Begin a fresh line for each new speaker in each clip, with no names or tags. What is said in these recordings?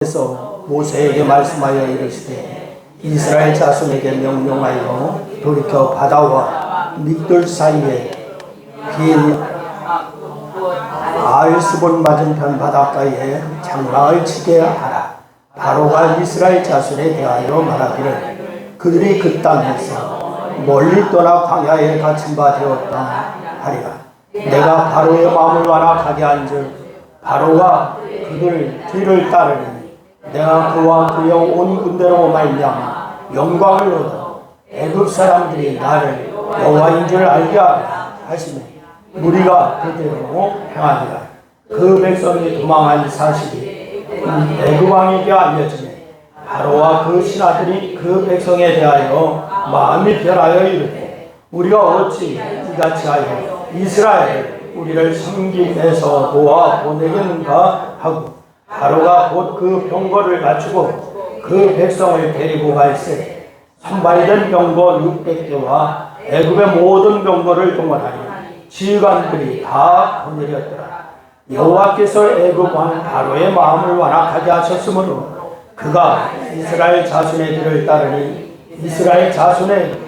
그래서 모세에게 말씀하여 이르시되 이스라엘 자손에게 명령하여 돌이켜 바다와 믹돌 사이에 긴 아엘스본 맞은편 바닷가에 장막을 치게 하라. 바로가 이스라엘 자손에 대하여 말하기를 그들이 그 땅에서 멀리 떠나 광야에 갇힌 바 되었다 하리라. 내가 바로의 마음을 완악하게 한즉 바로가 그들 뒤를 따르니 내가 그와 그의 온 군대로 말미암아 영광을 얻어 애굽 사람들이 나를 여호와인 줄 알게 하라 하시매 무리가 그대로 행하니라. 그 백성이 도망한 사실이 애굽 왕에게 알려지매 바로와 그 신하들이 그 백성에 대하여 마음이 변하여 이르되 우리가 어찌 이같이 하여 이스라엘을 우리를 섬김에서 놓아 보내겠는가 하고 바로가 곧 그 병거를 갖추고 그 백성을 데리고 갈새 선발된 병거 600개와 애굽의 모든 병거를 동원하니 지휘관들이 다 거느렸더라. 여호와께서 애굽 왕 바로의 마음을 완악하게 하셨으므로 그가 이스라엘 자손의 뒤를 따르니 이스라엘 자손의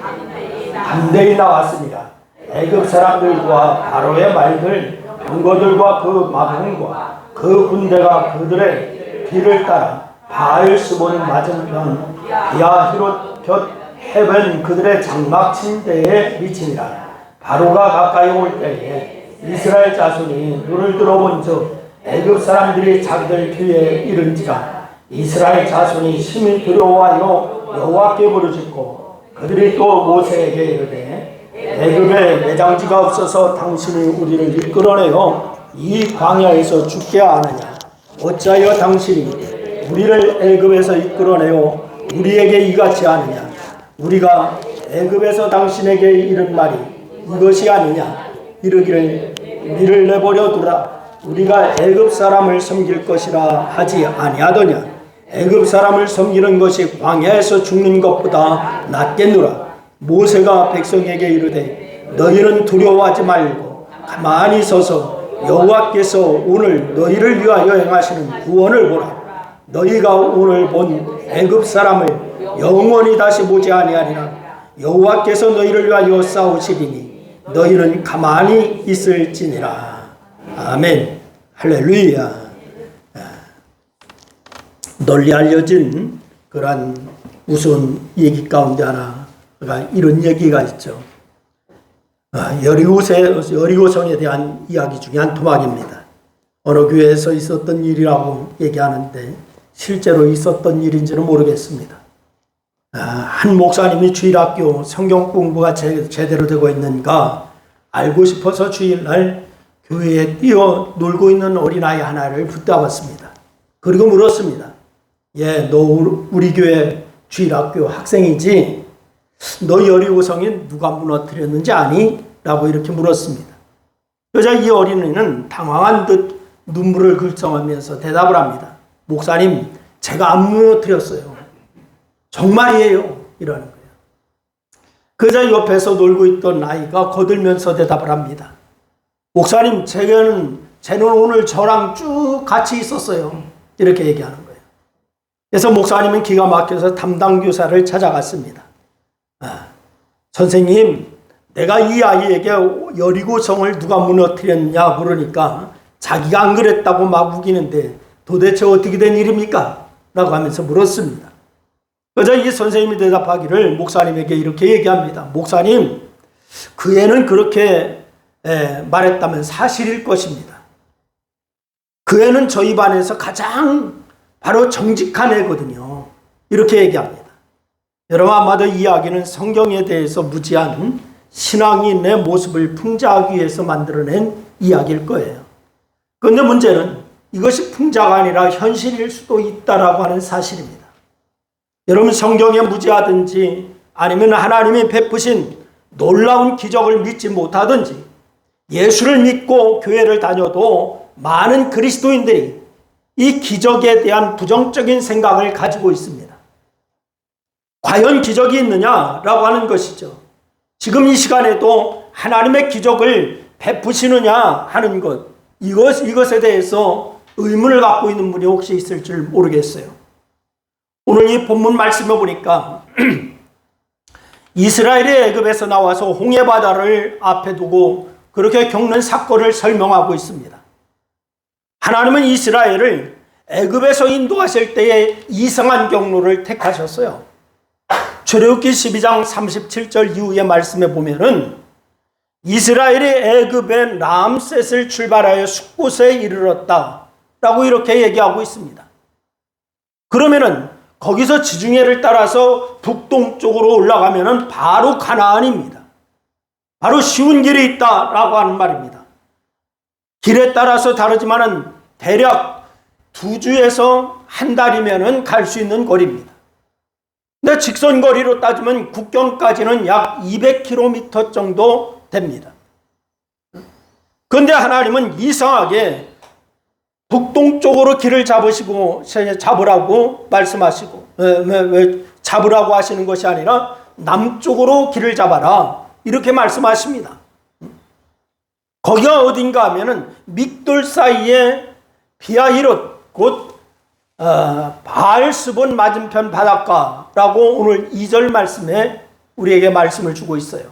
담대히 나왔습니다. 애굽 사람들과 바로의 말들 병거들과 그 마병과 그 군대가 그들의 뒤를 따라 바알스본 맞은편 비아히롯 곁 해변 그들의 장막 침대에 미치니라. 바로가 가까이 올 때에 이스라엘 자손이 눈을 들어본즉 애굽 사람들이 자기들 뒤에 이른지라. 이스라엘 자손이 심히 두려워하여 여호와께 부르짖고 그들이 또 모세에게 이르되 애굽에 매장지가 없어서 당신이 우리를 이끌어내어 이 광야에서 죽게 하느냐. 어찌하여 당신이 우리를 애굽에서 이끌어내어 우리에게 이같이 하느냐. 우리가 애굽에서 당신에게 이른 말이 이것이 아니냐. 이르기를 우리를 내버려 두라. 우리가 애굽 사람을 섬길 것이라 하지 아니하더냐. 애굽 사람을 섬기는 것이 광야에서 죽는 것보다 낫겠노라. 모세가 백성에게 이르되 너희는 두려워하지 말고 가만히 서서 여호와께서 오늘 너희를 위하여 행하시는 구원을 보라. 너희가 오늘 본 애굽 사람을 영원히 다시 보지 아니하리라. 여호와께서 너희를 위하여 싸우시리니 너희는 가만히 있을지니라. 아멘. 할렐루야. 널리 알려진 그러한 무서운 얘기 가운데 하나가 이런 얘기가 있죠. 여리고성에 대한 이야기 중에 한 토막입니다. 어느 교회에서 있었던 일이라고 얘기하는데 실제로 있었던 일인지는 모르겠습니다. 한 목사님이 주일학교 성경 공부가 제대로 되고 있는가 알고 싶어서 주일날 교회에 뛰어 놀고 있는 어린아이 하나를 붙잡았습니다. 그리고 물었습니다. 너 우리 교회 주일학교 학생이지? 너 여리고성에 누가 무너뜨렸는지 아니? 라고 이렇게 물었습니다. 그러자 이 어린이는 당황한 듯 눈물을 글썽하면서 대답을 합니다. 목사님, 제가 안 무너뜨렸어요. 정말이에요. 이러는 거예요. 그러자 옆에서 놀고 있던 아이가 거들면서 대답을 합니다. 목사님, 쟤는 오늘 저랑 쭉 같이 있었어요. 이렇게 얘기하는 거예요. 그래서 목사님은 기가 막혀서 담당 교사를 찾아갔습니다. 선생님, 내가 이 아이에게 여리고성을 누가 무너뜨렸냐 물으니까 자기가 안 그랬다고 막 우기는데 도대체 어떻게 된 일입니까? 라고 하면서 물었습니다. 그래서 이 선생님이 대답하기를 목사님에게 이렇게 얘기합니다. 목사님, 그 애는 그렇게 말했다면 사실일 것입니다. 그 애는 저희 반에서 가장 바로 정직한 애거든요. 이렇게 얘기합니다. 여러분, 아마도 이 이야기는 성경에 대해서 무지한 신앙인의 모습을 풍자하기 위해서 만들어낸 이야기일 거예요. 그런데 문제는 이것이 풍자가 아니라 현실일 수도 있다라고 하는 사실입니다. 여러분, 성경에 무지하든지 아니면 하나님이 베푸신 놀라운 기적을 믿지 못하든지 예수를 믿고 교회를 다녀도 많은 그리스도인들이 이 기적에 대한 부정적인 생각을 가지고 있습니다. 과연 기적이 있느냐라고 하는 것이죠. 지금 이 시간에도 하나님의 기적을 베푸시느냐 하는 것, 이것에 대해서 의문을 갖고 있는 분이 혹시 있을 줄 모르겠어요. 오늘 이 본문 말씀을 보니까 이스라엘이 애굽에서 나와서 홍해바다를 앞에 두고 그렇게 겪는 사건을 설명하고 있습니다. 하나님은 이스라엘을 애굽에서 인도하실 때에 이상한 경로를 택하셨어요. 출애굽기 12장 37절 이후의 말씀에 보면은 이스라엘이 애굽의 람셋을 출발하여 숫곳에 이르렀다 라고 이렇게 얘기하고 있습니다. 그러면은 거기서 지중해를 따라서 북동쪽으로 올라가면은 바로 가나안입니다. 바로 쉬운 길이 있다라고 하는 말입니다. 길에 따라서 다르지만은 대략 2주에서 한 달이면은 갈 수 있는 거리입니다. 근데 직선 거리로 따지면 국경까지는 약 200km 정도 됩니다. 그런데 하나님은 이상하게 북동쪽으로 길을 잡으라고 말씀하시고, 왜 잡으라고 하시는 것이 아니라 남쪽으로 길을 잡아라 이렇게 말씀하십니다. 거기가 어딘가 하면은 믹돌 사이에 비아히롯 곧 바알스본 맞은편 바닷가라고 오늘 2절 말씀에 우리에게 말씀을 주고 있어요.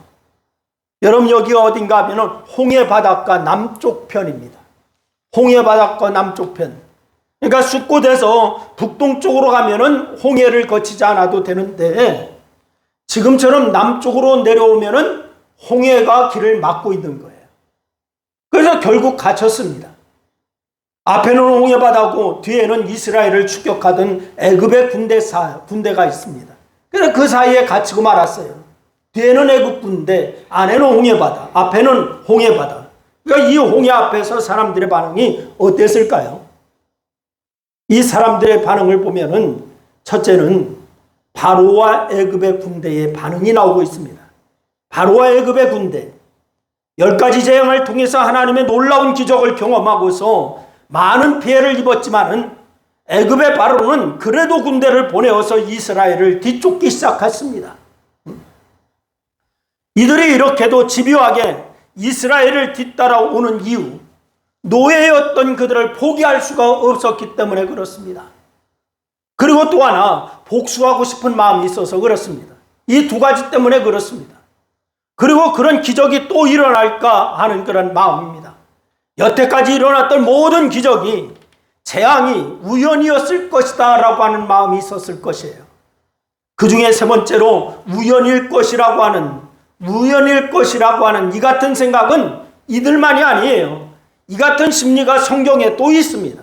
여러분 여기가 어딘가 하면은 홍해 바닷가 남쪽 편입니다. 홍해 바닷가 남쪽 편. 그러니까 숫곳에서 북동쪽으로 가면은 홍해를 거치지 않아도 되는데 지금처럼 남쪽으로 내려오면은 홍해가 길을 막고 있는 거예요. 그래서 결국 갇혔습니다. 앞에는 홍해 바다고 뒤에는 이스라엘을 추격하던 애굽의 군대가 있습니다. 그래서 그 사이에 갇히고 말았어요. 뒤에는 애굽 군대, 안에는 홍해 바다, 앞에는 홍해 바다. 그러니까 이 홍해 앞에서 사람들의 반응이 어땠을까요? 이 사람들의 반응을 보면은 첫째는 바로와 애굽의 군대의 반응이 나오고 있습니다. 바로와 애굽의 군대 10가지 재앙을 통해서 하나님의 놀라운 기적을 경험하고서 많은 피해를 입었지만은 애굽의 바로는 그래도 군대를 보내어서 이스라엘을 뒤쫓기 시작했습니다. 이들이 이렇게도 집요하게 이스라엘을 뒤따라오는 이유, 노예였던 그들을 포기할 수가 없었기 때문에 그렇습니다. 그리고 또 하나 복수하고 싶은 마음이 있어서 그렇습니다. 이 2가지 때문에 그렇습니다. 그리고 그런 기적이 또 일어날까 하는 그런 마음입니다. 여태까지 일어났던 모든 기적이 재앙이 우연이었을 것이다 라고 하는 마음이 있었을 것이에요. 그 중에 세 번째로 우연일 것이라고 하는 이 같은 생각은 이들만이 아니에요. 이 같은 심리가 성경에 또 있습니다.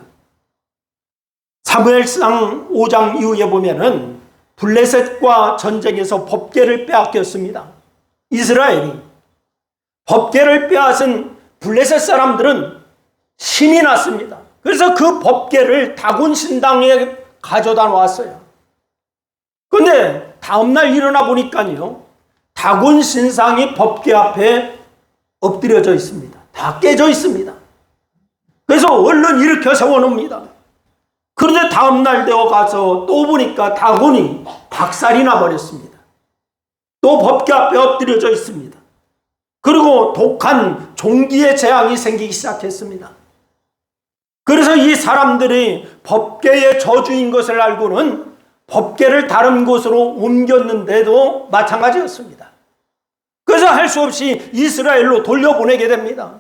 사무엘상 5장 이후에 보면은 블레셋과 전쟁에서 법궤를 빼앗겼습니다. 이스라엘이 법궤를 빼앗은 블레셋 사람들은 신이 났습니다. 그래서 그 법궤를 다곤 신당에 가져다 놓았어요. 그런데 다음날 일어나 보니까요, 다곤 신상이 법궤 앞에 엎드려져 있습니다. 다 깨져 있습니다. 그래서 얼른 일으켜 세워놓습니다. 그런데 다음날 되어 가서 또 보니까 다곤이 박살이 나버렸습니다. 또 법궤 앞에 엎드려져 있습니다. 그리고 독한 종기의 재앙이 생기기 시작했습니다. 그래서 이 사람들이 법궤의 저주인 것을 알고는 법궤를 다른 곳으로 옮겼는데도 마찬가지였습니다. 그래서 할 수 없이 이스라엘로 돌려보내게 됩니다.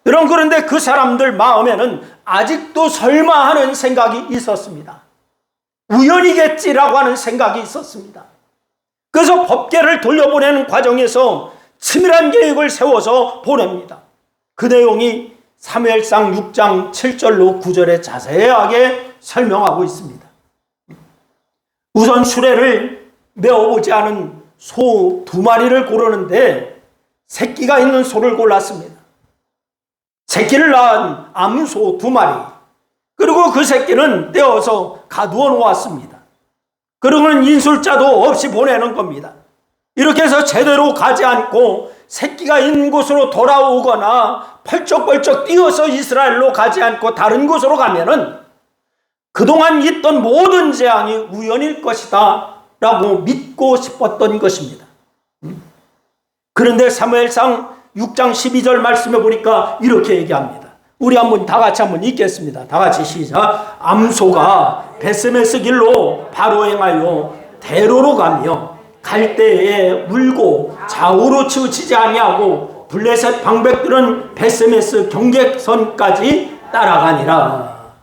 여러분, 그런데 그 사람들 마음에는 아직도 설마 하는 생각이 있었습니다. 우연이겠지라고 하는 생각이 있었습니다. 그래서 법궤를 돌려보내는 과정에서 치밀한 계획을 세워서 보냅니다. 그 내용이 사무엘상 6장 7절로 9절에 자세하게 설명하고 있습니다. 우선 수레를 메어보지 않은 소 2마리를 고르는데 새끼가 있는 소를 골랐습니다. 새끼를 낳은 암소 2마리, 그리고 그 새끼는 떼어서 가두어 놓았습니다. 그러고는 인술자도 없이 보내는 겁니다. 이렇게 해서 제대로 가지 않고 새끼가 있는 곳으로 돌아오거나 펄쩍펄쩍 뛰어서 이스라엘로 가지 않고 다른 곳으로 가면은 그동안 있던 모든 재앙이 우연일 것이다 라고 믿고 싶었던 것입니다. 그런데 사무엘상 6장 12절 말씀에 보니까 이렇게 얘기합니다. 우리 한번 다 같이 한번 읽겠습니다. 다 같이 시작. 암소가 벳세메스 길로 바로 행하여 대로로 가며 갈 때에 울고 좌우로 치우치지 아니하고 블레셋 방백들은 벳세메스 경계선까지 따라가니라.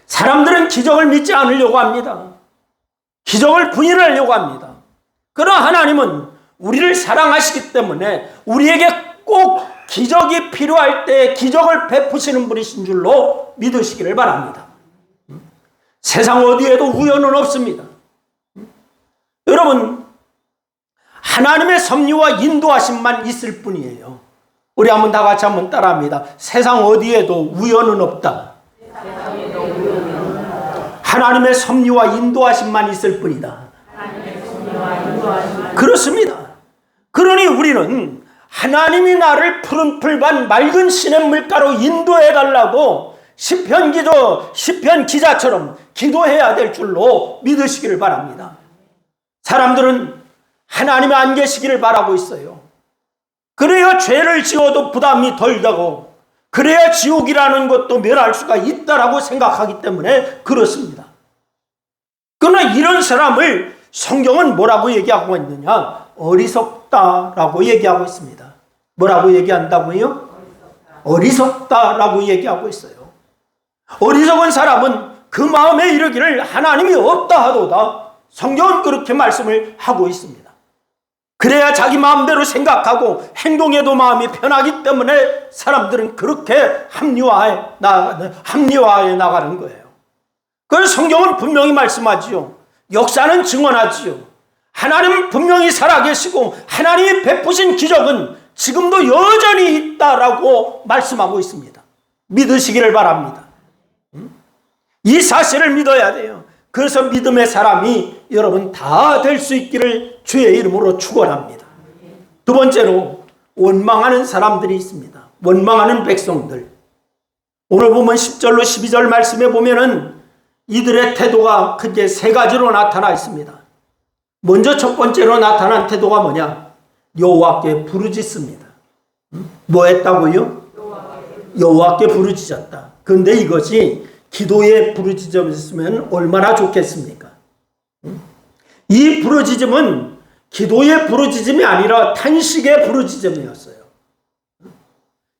사람들은 기적을 믿지 않으려고 합니다. 기적을 부인하려고 합니다. 그러나 하나님은 우리를 사랑하시기 때문에 우리에게 꼭 기적이 필요할 때 기적을 베푸시는 분이신 줄로 믿으시기를 바랍니다. 세상 어디에도 우연은 없습니다. 여러분, 하나님의 섭리와 인도하심만 있을 뿐이에요. 우리 한번 다 같이 한번 따라합니다. 세상 어디에도 우연은 없다. 하나님의 섭리와 인도하심만 있을 뿐이다. 그렇습니다. 그러니 우리는 하나님이 나를 푸른 풀반 맑은 시냇물가로 인도해 달라고 시편 기자처럼 기도해야 될 줄로 믿으시기를 바랍니다. 사람들은 하나님이 안 계시기를 바라고 있어요. 그래야 죄를 지어도 부담이 덜 되고 그래야 지옥이라는 것도 면할 수가 있다라고 생각하기 때문에 그렇습니다. 그러나 이런 사람을 성경은 뭐라고 얘기하고 있느냐? 어리석다라고 얘기하고 있습니다. 뭐라고 얘기한다고요? 어리석다라고 얘기하고 있어요. 어리석은 사람은 그 마음에 이르기를 하나님이 없다 하도다. 성경은 그렇게 말씀을 하고 있습니다. 그래야 자기 마음대로 생각하고 행동에도 마음이 편하기 때문에 사람들은 그렇게 합리화해 나가는 거예요. 그래서 성경은 분명히 말씀하지요. 역사는 증언하지요. 하나님은 분명히 살아계시고 하나님이 베푸신 기적은 지금도 여전히 있다라고 말씀하고 있습니다. 믿으시기를 바랍니다. 이 사실을 믿어야 돼요. 그래서 믿음의 사람이 여러분 다 될 수 있기를 주의 이름으로 축원합니다. 두 번째로 원망하는 사람들이 있습니다. 원망하는 백성들. 오늘 보면 10절로 12절 말씀에 보면은 이들의 태도가 크게 세 가지로 나타나 있습니다. 먼저 첫 번째로 나타난 태도가 뭐냐? 여호와께 부르짖습니다. 뭐 했다고요? 여호와께 부르짖었다. 그런데 이것이 기도의 부르짖음이었으면 얼마나 좋겠습니까? 이 부르짖음은 기도의 부르짖음이 아니라 탄식의 부르짖음이었어요.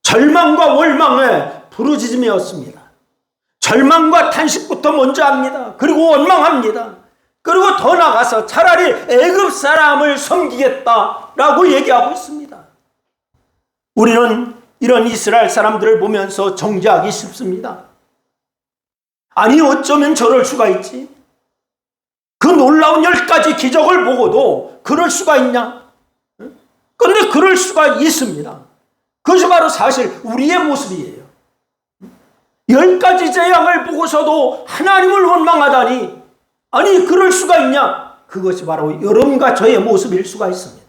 절망과 원망의 부르짖음이었습니다. 절망과 탄식부터 먼저 합니다. 그리고 원망합니다. 그리고 더 나가서 차라리 애굽 사람을 섬기겠다라고 얘기하고 있습니다. 우리는 이런 이스라엘 사람들을 보면서 정죄하기 쉽습니다. 아니 어쩌면 저럴 수가 있지? 그 놀라운 10가지 기적을 보고도 그럴 수가 있냐? 그런데 그럴 수가 있습니다. 그것이 바로 사실 우리의 모습이에요. 10가지 재앙을 보고서도 하나님을 원망하다니, 아니 그럴 수가 있냐? 그것이 바로 여러분과 저의 모습일 수가 있습니다.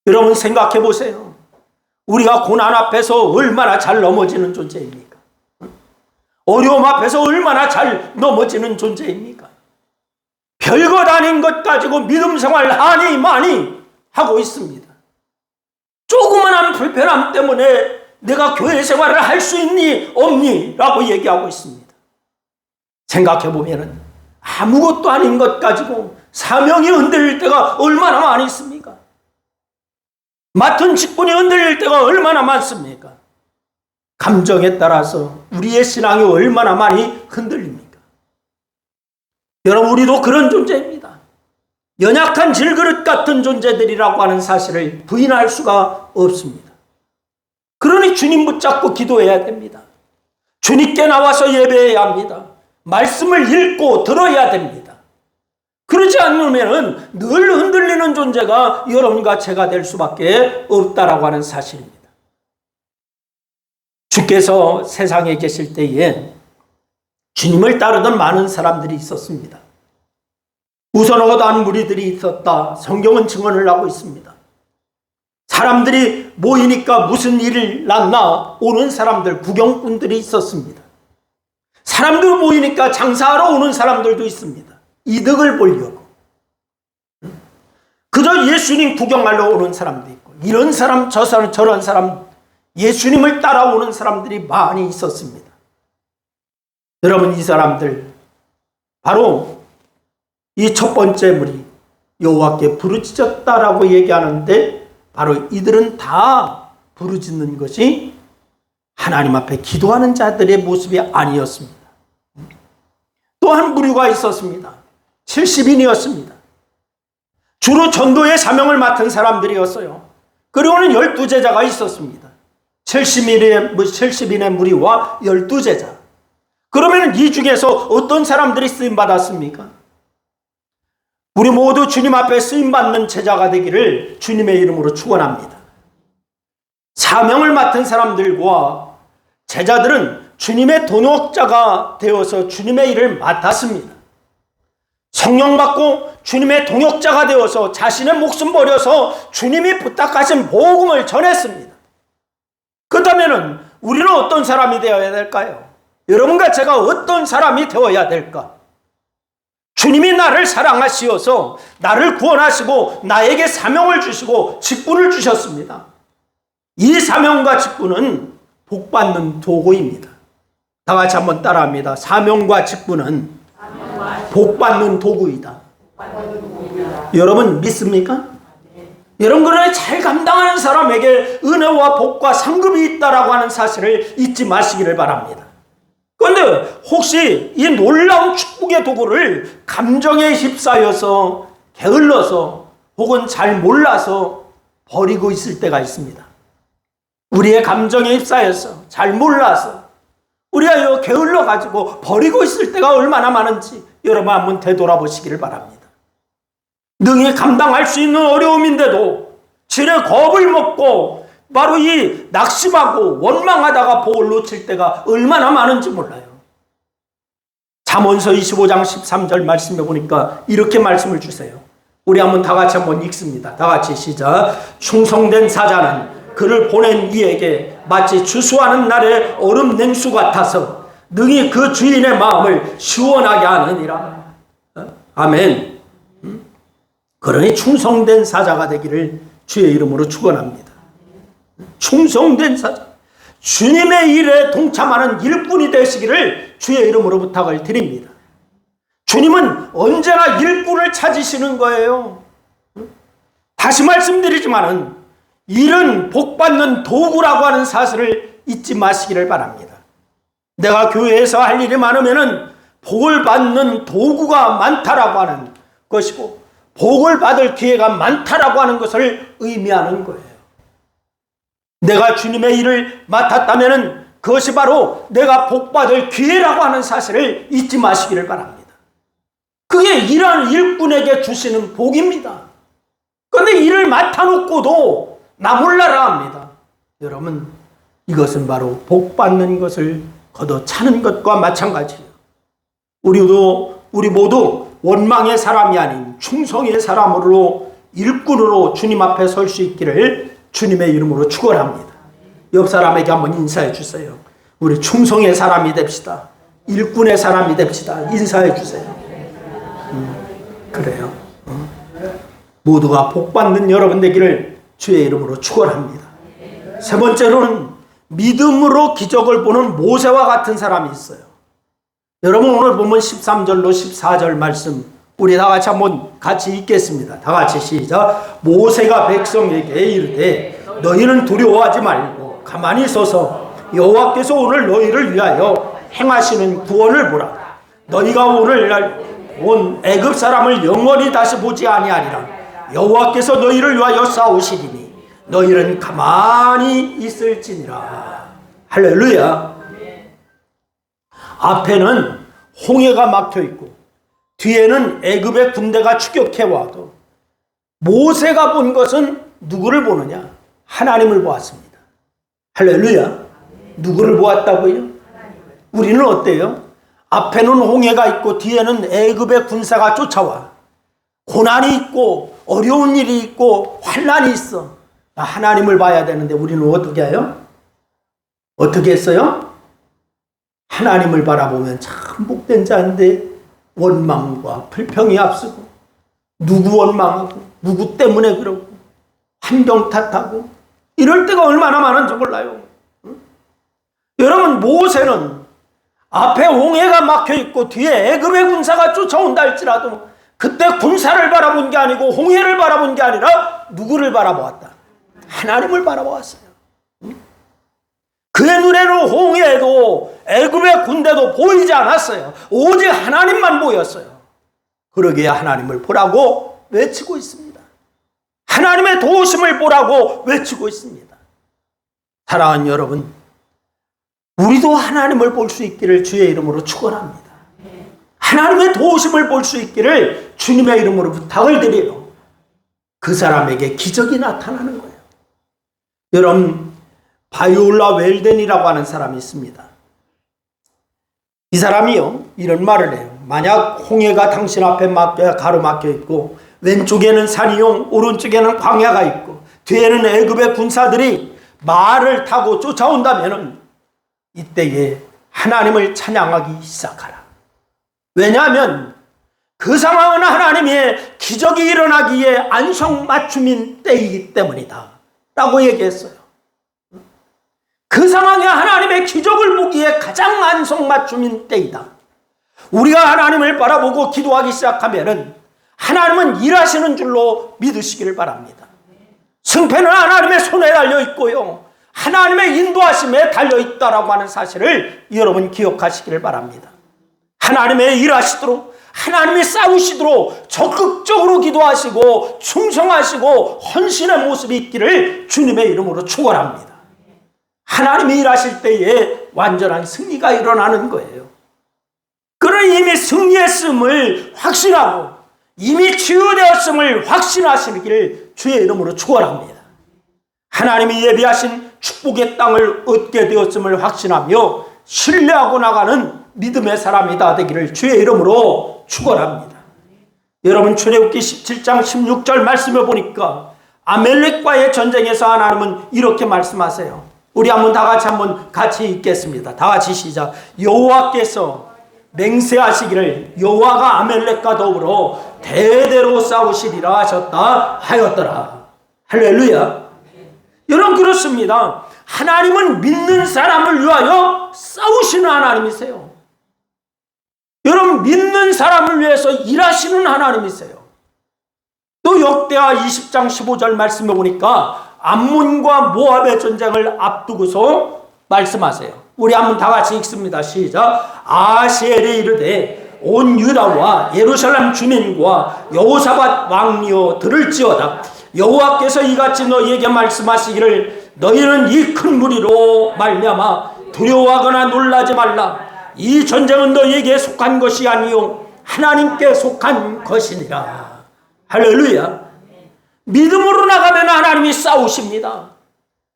여러분 생각해 보세요. 우리가 고난 앞에서 얼마나 잘 넘어지는 존재입니까? 어려움 앞에서 얼마나 잘 넘어지는 존재입니까? 별것 아닌 것 가지고 믿음 생활 하니 많이 하고 있습니다. 조그만한 불편함 때문에 내가 교회 생활을 할 수 있니 없니? 라고 얘기하고 있습니다. 생각해보면 아무것도 아닌 것 가지고 사명이 흔들릴 때가 얼마나 많이 있습니까? 맡은 직분이 흔들릴 때가 얼마나 많습니까? 감정에 따라서 우리의 신앙이 얼마나 많이 흔들립니까? 여러분 우리도 그런 존재입니다. 연약한 질그릇 같은 존재들이라고 하는 사실을 부인할 수가 없습니다. 그러니 주님 붙잡고 기도해야 됩니다. 주님께 나와서 예배해야 합니다. 말씀을 읽고 들어야 됩니다. 그러지 않으면 늘 흔들리는 존재가 여러분과 제가 될 수밖에 없다라고 하는 사실입니다. 주께서 세상에 계실 때에 주님을 따르던 많은 사람들이 있었습니다. 우선어단 무리들이 있었다. 성경은 증언을 하고 있습니다. 사람들이 모이니까 무슨 일을 났나 오는 사람들, 구경꾼들이 있었습니다. 사람들 모이니까 장사하러 오는 사람들도 있습니다. 이득을 보려고. 그저 예수님 구경하러 오는 사람도 있고, 이런 사람, 저런 사람, 예수님을 따라오는 사람들이 많이 있었습니다. 여러분, 이 사람들 바로 이 첫 번째 무리 여호와께 부르짖었다라고 얘기하는데, 바로 이들은 다 부르짖는 것이 하나님 앞에 기도하는 자들의 모습이 아니었습니다. 또 한 부류가 있었습니다. 70인이었습니다. 주로 전도의 사명을 맡은 사람들이었어요. 그리고는 12제자가 있었습니다. 70인의 무리와 12제자. 그러면 이 중에서 어떤 사람들이 쓰임받았습니까? 우리 모두 주님 앞에 쓰임받는 제자가 되기를 주님의 이름으로 축원합니다. 사명을 맡은 사람들과 제자들은 주님의 동역자가 되어서 주님의 일을 맡았습니다. 성령 받고 주님의 동역자가 되어서 자신의 목숨 버려서 주님이 부탁하신 복음을 전했습니다. 그렇다면 우리는 어떤 사람이 되어야 될까요? 여러분과 제가 어떤 사람이 되어야 될까? 주님이 나를 사랑하시어서 나를 구원하시고 나에게 사명을 주시고 직분을 주셨습니다. 이 사명과 직분은 복받는 도구입니다. 다 같이 한번 따라합니다. 사명과 직분은 복받는 도구이다. 여러분 믿습니까? 여러분, 그러나 잘 감당하는 사람에게 은혜와 복과 상급이 있다라고 하는 사실을 잊지 마시기를 바랍니다. 그런데 혹시 이 놀라운 축복의 도구를 감정에 휩싸여서 게을러서 혹은 잘 몰라서 버리고 있을 때가 있습니다. 우리의 감정에 휩싸여서 잘 몰라서 우리가 게을러가지고 버리고 있을 때가 얼마나 많은지 여러분 한번 되돌아보시기를 바랍니다. 능히 감당할 수 있는 어려움인데도 진의 겁을 먹고 바로 이 낙심하고 원망하다가 복을 놓칠 때가 얼마나 많은지 몰라요. 잠언서 25장 13절 말씀해 보니까 이렇게 말씀을 주세요. 우리 다 같이 한번 읽습니다. 다 같이 시작. 충성된 사자는 그를 보낸 이에게 마치 추수하는 날의 얼음 냉수 같아서 능히 그 주인의 마음을 시원하게 하느니라. 아멘. 그러니 충성된 사자가 되기를 주의 이름으로 축원합니다. 충성된 사자, 주님의 일에 동참하는 일꾼이 되시기를 주의 이름으로 부탁을 드립니다. 주님은 언제나 일꾼을 찾으시는 거예요. 다시 말씀드리지만은 일은 복받는 도구라고 하는 사실을 잊지 마시기를 바랍니다. 내가 교회에서 할 일이 많으면은 복을 받는 도구가 많다라고 하는 것이고 복을 받을 기회가 많다라고 하는 것을 의미하는 거예요. 내가 주님의 일을 맡았다면 그것이 바로 내가 복받을 기회라고 하는 사실을 잊지 마시기를 바랍니다. 그게 일하는 일꾼에게 주시는 복입니다. 그런데 일을 맡아놓고도 나 몰라라 합니다. 여러분, 이것은 바로 복받는 것을 거둬 차는 것과 마찬가지예요. 우리 모두 원망의 사람이 아닌 충성의 사람으로 일꾼으로 주님 앞에 설 수 있기를 주님의 이름으로 축원합니다. 옆 사람에게 한번 인사해 주세요. 우리 충성의 사람이 됩시다. 일꾼의 사람이 됩시다. 인사해 주세요. 그래요. 모두가 복받는 여러분 되기를 주의 이름으로 축원합니다. 세 번째로는 믿음으로 기적을 보는 모세와 같은 사람이 있어요. 여러분, 오늘 보면 13절로 14절 말씀 우리 다 같이 한번 같이 읽겠습니다. 다 같이 시작. 모세가 백성에게 이르되 너희는 두려워하지 말고 가만히 서서 여호와께서 오늘 너희를 위하여 행하시는 구원을 보라. 너희가 오늘날 온 애굽 사람을 영원히 다시 보지 아니하리라. 여호와께서 너희를 위하여 싸우시리니 너희는 가만히 있을지니라. 할렐루야. 앞에는 홍해가 막혀있고 뒤에는 애굽의 군대가 추격해와도 모세가 본 것은 누구를 보느냐? 하나님을 보았습니다. 할렐루야. 누구를 보았다고요? 우리는 어때요? 앞에는 홍해가 있고 뒤에는 애굽의 군사가 쫓아와 고난이 있고 어려운 일이 있고 환난이 있어. 하나님을 봐야 되는데 우리는 어떻게 해요? 어떻게 했어요? 하나님을 바라보면 참 복된 자인데 원망과 불평이 앞서고 누구 원망하고 누구 때문에 그러고 환경 탓하고 이럴 때가 얼마나 많은지 몰라요. 여러분, 모세는 앞에 홍해가 막혀있고 뒤에 애굽의 군사가 쫓아온다 할지라도 그때 군사를 바라본 게 아니고 홍해를 바라본 게 아니라 누구를 바라보았다? 하나님을 바라보았어요. 그의 눈에는 홍해도 애굽의 군대도 보이지 않았어요. 오직 하나님만 보였어요. 그러기에 하나님을 보라고 외치고 있습니다. 하나님의 도우심을 보라고 외치고 있습니다. 사랑하는 여러분, 우리도 하나님을 볼 수 있기를 주의 이름으로 축원합니다. 하나님의 도우심을 볼 수 있기를 주님의 이름으로 부탁을 드려요. 그 사람에게 기적이 나타나는 거예요. 여러분, 바이올라 웰덴이라고 하는 사람이 있습니다. 이 사람이요, 이런 말을 해요. 만약 홍해가 당신 앞에 가로막혀 있고 왼쪽에는 산이요 오른쪽에는 광야가 있고 뒤에는 애굽의 군사들이 말을 타고 쫓아온다면 이때에 하나님을 찬양하기 시작하라. 왜냐하면 그 상황은 하나님의 기적이 일어나기에 안성맞춤인 때이기 때문이다 라고 얘기했어요. 그 상황에 하나님의 기적을 보기에 가장 안성맞춤인 때이다. 우리가 하나님을 바라보고 기도하기 시작하면 하나님은 일하시는 줄로 믿으시기를 바랍니다. 승패는 하나님의 손에 달려있고요, 하나님의 인도하심에 달려있다라고 하는 사실을 여러분 기억하시기를 바랍니다. 하나님의 일하시도록, 하나님이 싸우시도록 적극적으로 기도하시고 충성하시고 헌신의 모습이 있기를 주님의 이름으로 축원합니다. 하나님이 일하실 때에 완전한 승리가 일어나는 거예요. 그는 이미 승리했음을 확신하고 이미 치유되었음을 확신하시기를 주의 이름으로 축원합니다. 하나님이 예비하신 축복의 땅을 얻게 되었음을 확신하며 신뢰하고 나가는 믿음의 사람이 다 되기를 주의 이름으로 축원합니다. 여러분, 출애굽기 17장 16절 말씀을 보니까 아멜렉과의 전쟁에서 하나님은 이렇게 말씀하세요. 우리 한번 다 같이 읽겠습니다. 다 같이 시작. 여호와께서 맹세하시기를 여호와가 아멜렉과 더불어 대대로 싸우시리라 하셨다 하였더라. 할렐루야. 여러분, 그렇습니다. 하나님은 믿는 사람을 위하여 싸우시는 하나님이세요. 여러분, 믿는 사람을 위해서 일하시는 하나님이세요. 또 역대하 20장 15절 말씀해 보니까 암몬과 모압의 전쟁을 앞두고서 말씀하세요. 우리 한번 다 같이 읽습니다. 시작. 아시엘이 이르되 온 유다와 예루살렘 주민과 여호사밧 왕이여 들을지어다. 여호와께서 이같이 너희에게 말씀하시기를 너희는 이 큰 무리로 말미암아 두려워하거나 놀라지 말라. 이 전쟁은 너희에게 속한 것이 아니요 하나님께 속한 것이니라. 할렐루야. 믿음으로 나가면 하나님이 싸우십니다.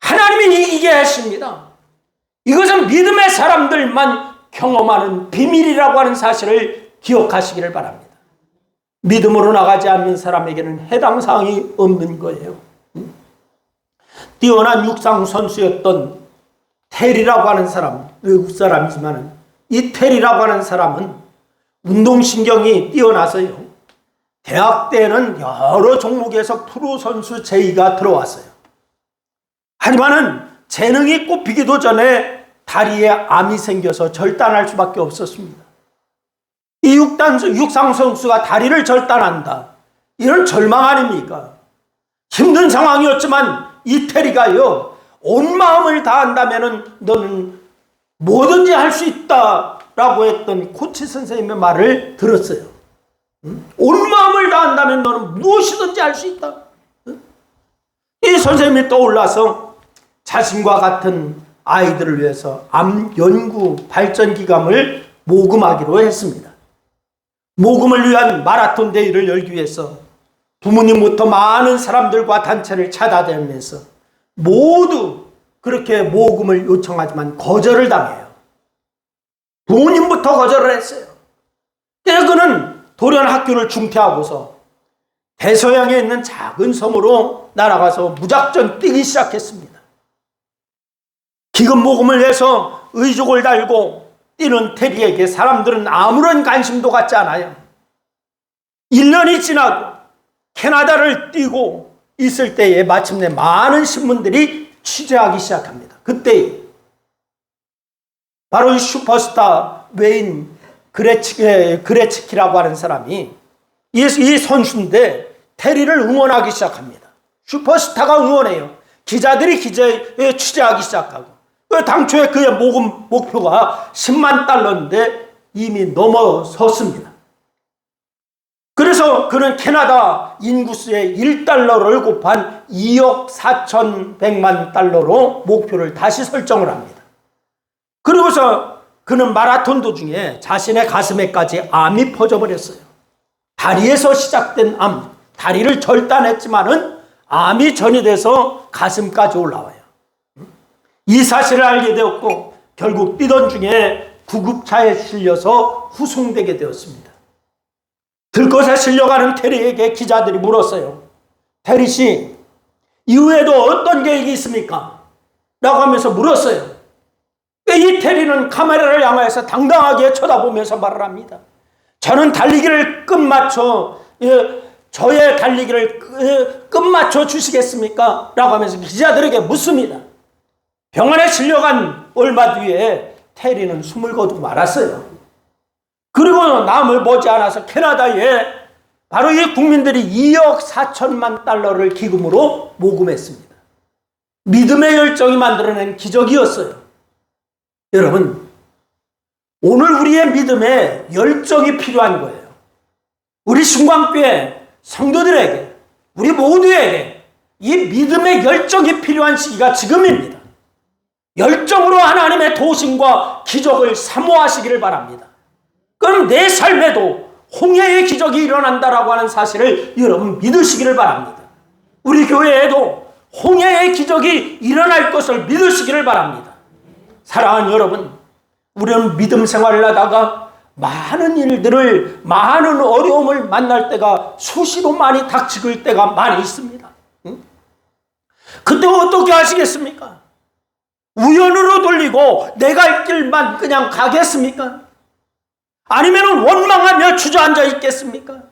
하나님이 이기게 하십니다. 이것은 믿음의 사람들만 경험하는 비밀이라고 하는 사실을 기억하시기를 바랍니다. 믿음으로 나가지 않는 사람에게는 해당 사항이 없는 거예요. 뛰어난 육상 선수였던 테리라고 하는 사람, 외국 사람이지만 이 테리라고 하는 사람은 운동신경이 뛰어나서요, 대학 때는 여러 종목에서 프로 선수 제의가 들어왔어요. 하지만은 재능이 꼽히기도 전에 다리에 암이 생겨서 절단할 수밖에 없었습니다. 이 육상 선수가 다리를 절단한다, 이런 절망 아닙니까? 힘든 상황이었지만 이 테리가요, 온 마음을 다한다면 너는 뭐든지 할 수 있다라고 했던 코치 선생님의 말을 들었어요. 온 마음을 다한다면 너는 무엇이든지 할 수 있다. 이 선생님이 떠올라서 자신과 같은 아이들을 위해서 암 연구 발전 기금을 모금하기로 했습니다. 모금을 위한 마라톤 대회를 열기 위해서 부모님부터 많은 사람들과 단체를 찾아다니면서 모두 그렇게 모금을 요청하지만 거절을 당해요. 부모님부터 거절을 했어요. 그래서 그는 돌연 학교를 중퇴하고서 대서양에 있는 작은 섬으로 날아가서 무작정 뛰기 시작했습니다. 기금 모금을 해서 의족을 달고 뛰는 테리에게 사람들은 아무런 관심도 갖지 않아요. 1년이 지나고 캐나다를 뛰고 있을 때에 마침내 많은 신문들이 취재하기 시작합니다. 그때 바로 이 슈퍼스타 웨인 그레츠키라고 하는 사람이 이 선수인데 테리를 응원하기 시작합니다. 슈퍼스타가 응원해요. 기자들이 기자에 취재하기 시작하고, 당초에 그의 모금 목표가 10만 달러인데 이미 넘어섰습니다. 그래서 그는 캐나다 인구수의 1달러를 곱한 2억 4,100만 달러로 목표를 다시 설정을 합니다. 그리고서 그는 마라톤 도중에 자신의 가슴에까지 암이 퍼져버렸어요. 다리에서 시작된 암, 다리를 절단했지만은 암이 전이돼서 가슴까지 올라와요. 이 사실을 알게 되었고 결국 뛰던 중에 구급차에 실려서 후송되게 되었습니다. 들것에 실려가는 테리에게 기자들이 물었어요. 테리 씨, 이후에도 어떤 계획이 있습니까? 라고 하면서 물었어요. 이 테리는 카메라를 향해서 당당하게 쳐다보면서 말을 합니다. 저는 달리기를 끝마쳐, 저의 달리기를 끝마쳐 주시겠습니까? 라고 하면서 기자들에게 묻습니다. 병원에 실려간 얼마 뒤에 테리는 숨을 거두고 말았어요. 그리고 남을 머지않아서 캐나다에 바로 이 국민들이 2억 4천만 달러를 기금으로 모금했습니다. 믿음의 열정이 만들어낸 기적이었어요. 여러분, 오늘 우리의 믿음에 열정이 필요한 거예요. 우리 순광교회 성도들에게, 우리 모두에게 이 믿음의 열정이 필요한 시기가 지금입니다. 열정으로 하나님의 도심과 기적을 사모하시기를 바랍니다. 그럼 내 삶에도 홍해의 기적이 일어난다라고 하는 사실을 여러분 믿으시기를 바랍니다. 우리 교회에도 홍해의 기적이 일어날 것을 믿으시기를 바랍니다. 사랑하는 여러분, 우리는 믿음 생활을 하다가 많은 일들을, 많은 어려움을 만날 때가 수시로 많이 닥칠 때가 많이 있습니다. 그때 어떻게 하시겠습니까? 우연으로 돌리고 내 갈 길만 그냥 가겠습니까? 아니면 원망하며 주저앉아 있겠습니까?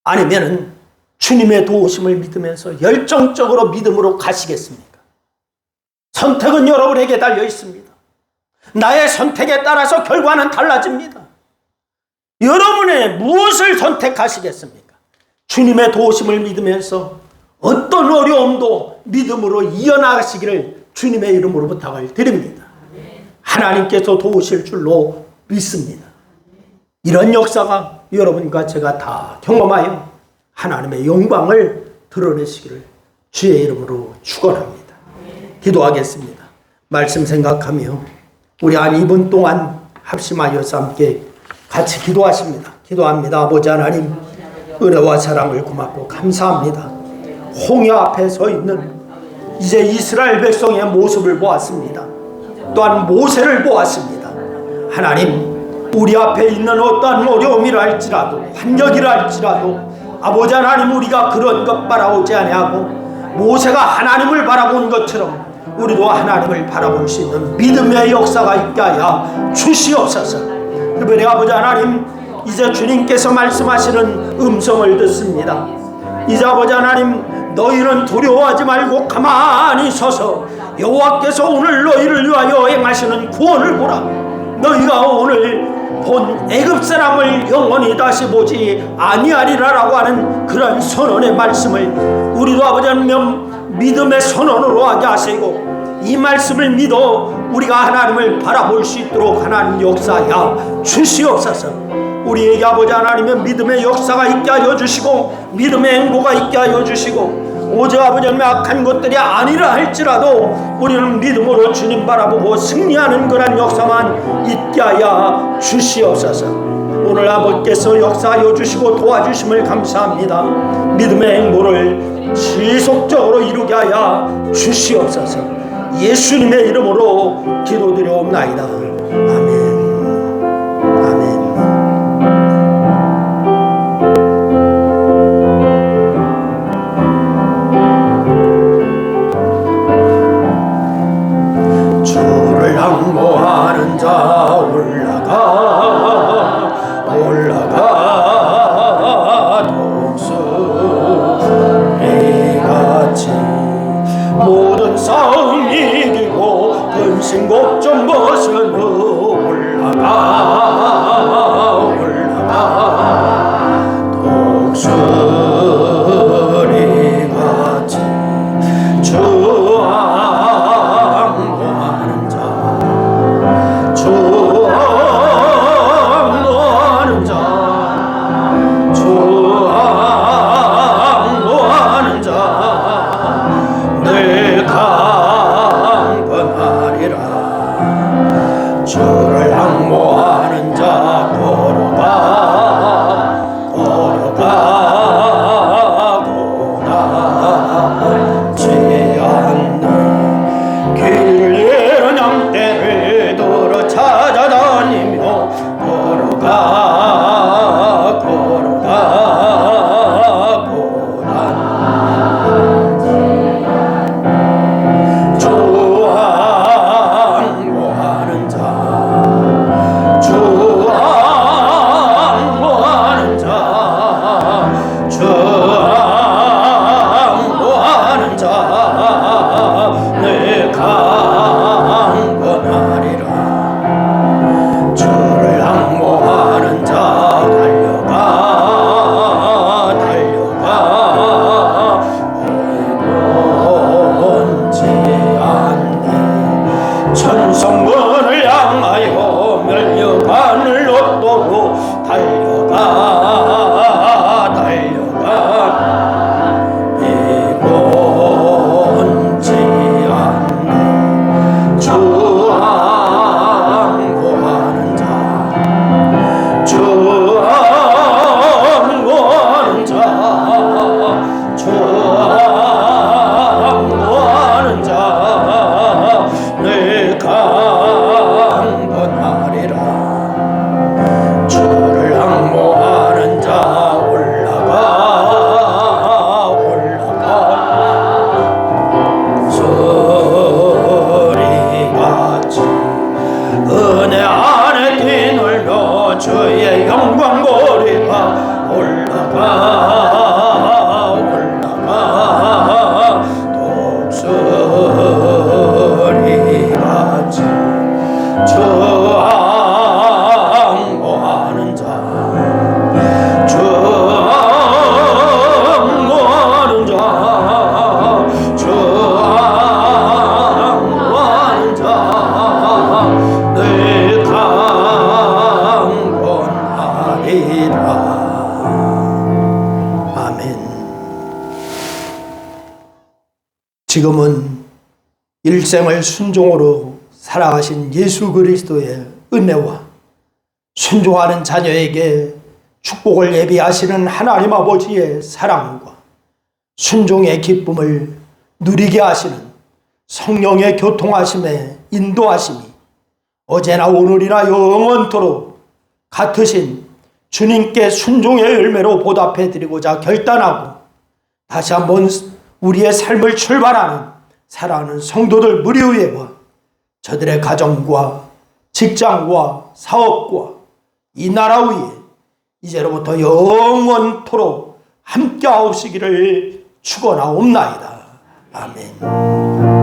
아니면 주님의 도우심을 믿으면서 열정적으로 믿음으로 가시겠습니까? 선택은 여러분에게 달려 있습니다. 나의 선택에 따라서 결과는 달라집니다. 여러분의 무엇을 선택하시겠습니까? 주님의 도우심을 믿으면서 어떤 어려움도 믿음으로 이어나가시기를 주님의 이름으로 부탁을 드립니다. 하나님께서 도우실 줄로 믿습니다. 이런 역사가 여러분과 제가 다 경험하여 하나님의 영광을 드러내시기를 주의 이름으로 축원합니다. 기도하겠습니다. 말씀 생각하며 우리 한 2분 동안 합심하여서 함께 같이 기도하십니다. 기도합니다. 아버지 하나님, 은혜와 사랑을 고맙고 감사합니다. 홍해 앞에 서 있는 이제 이스라엘 백성의 모습을 보았습니다. 또한 모세를 보았습니다. 하나님, 우리 앞에 있는 어떠한 어려움이라 할지라도, 환경이라 할지라도 아버지 하나님, 우리가 그런 것 바라오지 아니하고 모세가 하나님을 바라본 것처럼 우리도 하나님을 바라볼 수 있는 믿음의 역사가 있게 하여 주시옵소서. 특별히 아버지 하나님, 이제 주님께서 말씀하시는 음성을 듣습니다. 이제 아버지 하나님, 너희는 두려워하지 말고 가만히 서서 여호와께서 오늘 너희를 위하여 행하시는 구원을 보라. 너희가 오늘 본 애굽 사람을 영원히 다시 보지 아니하리라라고 하는 그런 선언의 말씀을 우리도 아버지 하나님 믿음의 선언으로 하게 하시고, 이 말씀을 믿어 우리가 하나님을 바라볼 수 있도록 하나님 역사하여 주시옵소서. 우리에게 아버지 하나님의 믿음의 역사가 있게 하여 주시고, 믿음의 행보가 있게 하여 주시고, 오직 아버지 하나님의 악한 것들이 아니라 할지라도 우리는 믿음으로 주님 바라보고 승리하는 그런 역사만 있게 하여 주시옵소서. 오늘 아버지께서 역사하여 주시고 도와주심을 감사합니다. 믿음의 행보를 지속적으로 이루게 하여 주시옵소서. 예수님의 이름으로 기도드려옵나이다. 아멘. 항모하는 자 올라가 독수리같이 모든 사 달려가 이곤지 않네 주 항구하는 자 주 항구하는 자 주 항구하는 자 늘 강건하리라 주를 항구하는 자 올라가 소리같이 은혜 안에 뛰놀며 주의 영광 보리라 올라가 독수리같이 주 항구하는 자 주 항구하는 자 주 항구하는 자 늘 강건하리라. 아멘. 지금은 일생을 순종으로 살아가신 예수 그리스도의 은혜와 순종하는 자녀에게 축복을 예비하시는 하나님 아버지의 사랑과 순종의 기쁨을 누리게 하시는 성령의 교통하심에 인도하심이 어제나 오늘이나 영원토록 같으신 주님께 순종의 열매로 보답해 드리고자 결단하고 다시 한번 우리의 삶을 출발하는 사랑하는 성도들 무리 위에와 저들의 가정과 직장과 사업과 이 나라 위에 이제로부터 영원토록 함께하시기를 축원하옵나이다. 아멘.